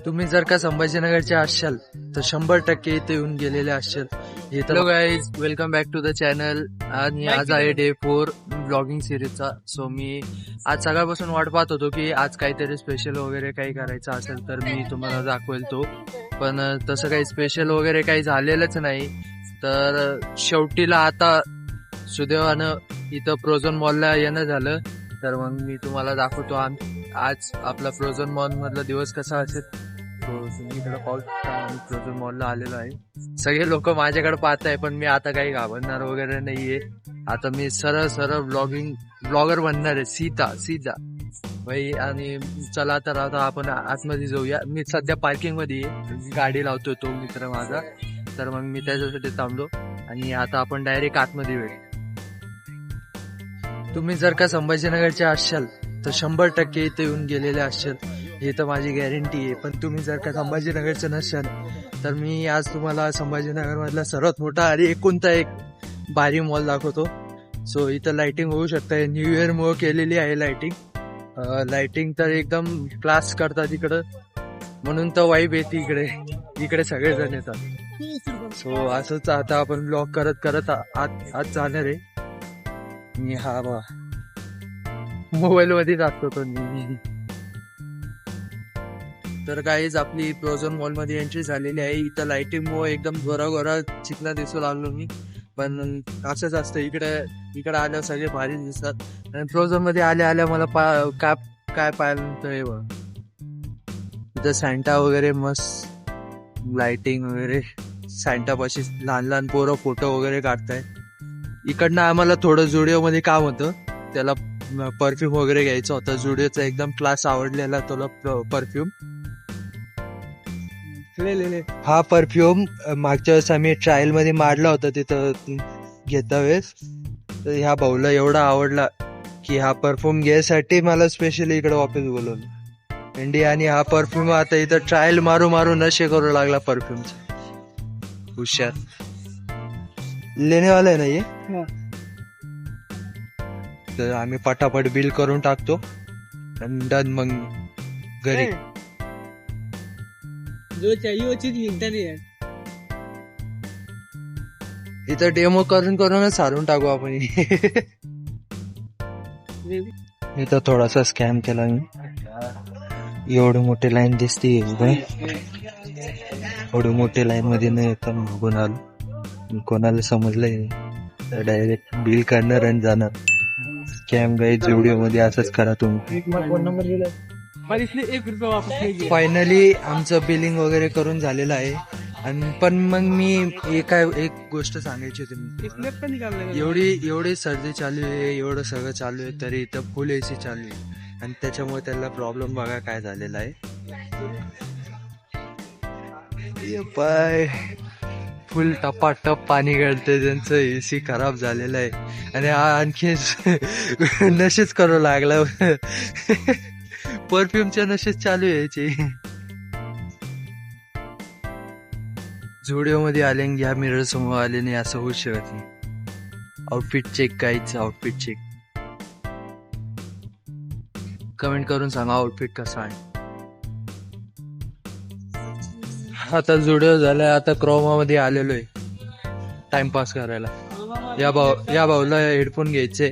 तुम्ही जर का संभाजीनगरचे असाल तर 100% इथे येऊन गेलेले असाल. Hello guys, welcome back to the channel. आणि आज आहे डे 4 ब्लॉगिंग सिरीजचा. सो मी आज सकाळपासून वाट पाहत होतो की आज काहीतरी स्पेशल वगैरे काही करायचं असेल तर मी तुम्हाला दाखवेल तो. पण तसं काही स्पेशल वगैरे काही झालेलंच नाही. तर शेवटीला आता सुदैवानं इथं फ्रोझन मॉलला येणं झालं. तर मग मी तुम्हाला दाखवतो आज आपला फ्रोझन मॉल मधला दिवस कसा असेल. तुम्ही इकडे पाहू शकता, मी फ्रोझन मॉलला आलेलो आहे. सगळे लोक माझ्याकडे पाहत आहे, पण मी आता काही घाबरणार वगैरे नाहीये. आता मी सरळ ब्लॉगर बनणार आहे. सीधा भाई. आणि चला तर आता आपण आतमध्ये जाऊया. मी सध्या पार्किंग मध्ये गाडी लावतोय, तो मित्र माझा. तर मग मी त्याच्यासाठी थांबलो आणि आता आपण डायरेक्ट आतमध्ये वेळ. तुम्ही जर का संभाजीनगरचे असाल तर 100% इथे येऊन गेलेले असाल, हे तर माझी गॅरंटी आहे. पण तुम्ही जर का संभाजीनगरचे नसाल तर मी आज तुम्हाला संभाजीनगर मधला सर्वात मोठा आणि एकुलता एक भारी मॉल दाखवतो. सो इथं लाइटिंग होऊ शकते. न्यू इयर मुळे केलेली आहे लाइटिंग तर एकदम क्लास करतात इकडं, म्हणून तर वाईब येते इकडे सगळेजण येतात. सो असंच आता आपण ब्लॉग करत आज जाणार आहे. मी मोबाईल मध्ये दाखवतो तो मी. तर गाईज आपली फ्रोझन मॉल मध्ये एंट्री झालेली आहे. इथं लाइटिंग मुळे एकदम गोरा चिकना दिसू लागलो मी. पण असंच असतं, इकडे आल्यावर सगळे भारी दिसतात. आणि फ्रोझन मध्ये आल्या मला काय पाहायला मिळतंय बघ. इथं सॅन्टा वगैरे मस्त लाइटिंग वगैरे. सॅन्टा पाशी लहान पोरं फोटो वगैरे काढताय. इकडनं आम्हाला थोडं जुडिओ मध्ये काम होतं, त्याला परफ्यूम वगैरे घ्यायचा होता. जुडिओचा एकदम क्लास आवडलेला तुला परफ्यूम. हा परफ्यूम मागच्या वेळेस आम्ही ट्रायल मध्ये मारला होता तिथं घेता वेळेस. तर ह्या भाऊला एवढा आवडला की हा परफ्यूम घ्यायसाठी मला स्पेशली इकडे वापस बोलवलं इंडिया. आणि हा परफ्यूम आता इथं ट्रायल मारू नशे करू लागला परफ्यूमचा. हुशार लेनेवाला आहे ना ये. तर आम्ही पटापट बिल करून टाकतो आणि डन मग घरी. जो चाहिए वो चीज मिलता नहीं है. इथं डेमो करूनच हारून टाकू आपण. इथं थोडासा स्कॅम केला मी. एवढी मोठी लाईन दिसते, एवढी मोठी लाईन मध्ये न येता मागून आलो. कोणाला समजलंय तर डायरेक्ट बिल करणार आणि जाणार. स्कॅम गाईज व्हिडिओ मध्ये असंच करा तुम्ही. फोन नंबर दिला पर इसलिए ₹1 वापस. फायनली आमचं बिलिंग वगैरे करून झालेलं आहे. आणि पण मग मी एक गोष्ट सांगायची होती. एवढी सर्दी चालू आहे, एवढं सगळं चालू आहे, तरी इथं फुल AC चालू आहे. आणि त्याच्यामुळे त्याला प्रॉब्लेम बघा काय झालेला आहे. पाय फुल टपाटप पाणी गळते, त्यांचं AC खराब झालेलं आहे. आणि आणखी नशेच करू लागला. परफ्यूमच्या नशेच चालू यायचे. झुडिओ मध्ये आले या मिरर समोर आले नाही असं होऊ शकत नाही. आउटफिट चेक करायचं. आउटफिट चेक कमेंट करून सांगा आउटफिट कसा आहे. आता जुडिओ झालाय, आता क्रोमा मध्ये आलेलो आहे टाइमपास करायला. या भाऊला हेडफोन घ्यायचे.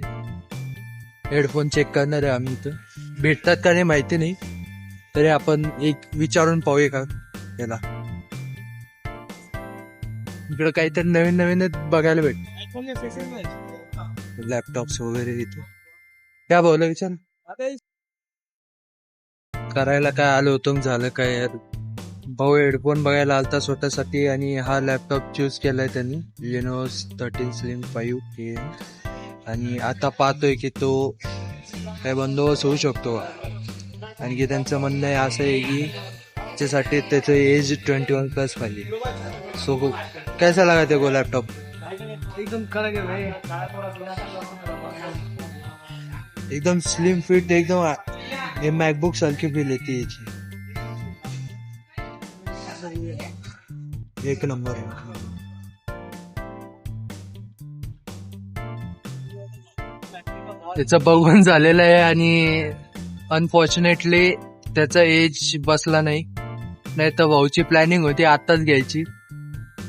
हेडफोन चेक करणार आहे आम्ही. इथं भेटतात का नाही माहिती नाही, तरी आपण एक विचारून पाहूया का त्याला. इकडं काहीतरी नवीनच बघायला भेट. लॅपटॉप्स वगैरे इथे. क्या भाऊला विचार करायला काय आलो होतो. झालं काय यार, भाऊ हेडफोन बघायला आलता स्वतःसाठी आणि हा लॅपटॉप चूज केलाय त्यांनी, Lenovo 13 Slim 5 AM. आणि आता पाहतोय की तो काय बंदोबस्त होऊ शकतो. आणखी त्यांचं म्हणणं आहे असं आहे की त्याच्यासाठी त्याचं एज 21+ पाहिजे. सो कैसा लगा ते को लॅपटॉप. एकदम कड़क है भाई. एकदम स्लिम फिट, एकदम मॅकबुक सारखी फील येते याची. एक नंबर. त्याचं बघून झालेलं आहे आणि अनफॉर्च्युनेटली त्याचा एज बसला नाही. नाही तर भाऊची प्लॅनिंग होती आताच घ्यायची.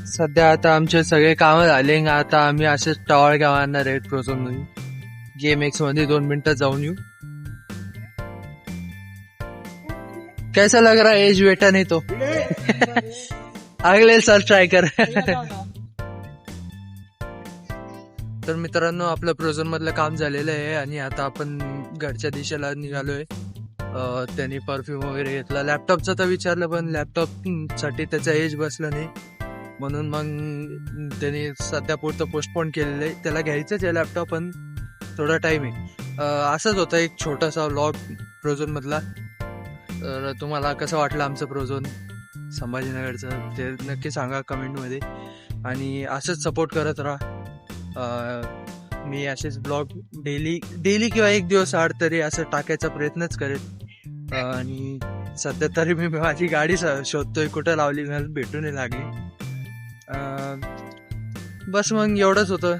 सध्या आता आमचे सगळे कामं झाले, आता आम्ही असेच टॉवर गाव आणणार आहे प्रोझोन मध्ये. गेम एक्स मध्ये 2 मिनिटात जाऊन येऊ. कैसा लग रहा है एज बेटा नहीं तो अगले साल ट्राय कर. तर मित्रांनो आपलं प्रोझोन मधलं काम झालेलं आहे आणि आता आपण घरच्या दिशेला निघालोय. त्यांनी परफ्यूम वगैरे घेतला. लॅपटॉपचं तर विचारलं पण लॅपटॉप साठी त्याचा एज बसला नाही, म्हणून मग त्यांनी सध्या पुरतं पोस्टपोन केलेलं आहे. त्याला घ्यायचंच आहे लॅपटॉप पण थोडा टाइम आहे. असंच होता एक छोटासा व्लॉग प्रोझोन मधला. तर तुम्हाला कसं वाटलं आमचं प्रोझोन संभाजीनगरचं ते नक्की सांगा कमेंटमध्ये. आणि असंच सपोर्ट करत राहा. मी असेच ब्लॉग डेली किंवा एक दिवस आड तरी असं टाकायचा प्रयत्नच करेन. आणि सध्या तरी मी माझी गाडी शोधतोय कुठं लावली, मला भेटू नाही लागली. बस मग एवढंच होतं.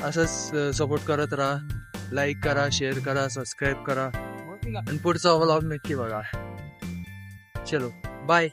असंच सपोर्ट करत राहा. लाईक करा, शेअर करा, सबस्क्राईब करा आणि पुढचा व्लॉग नक्की बघा. चलो बाय.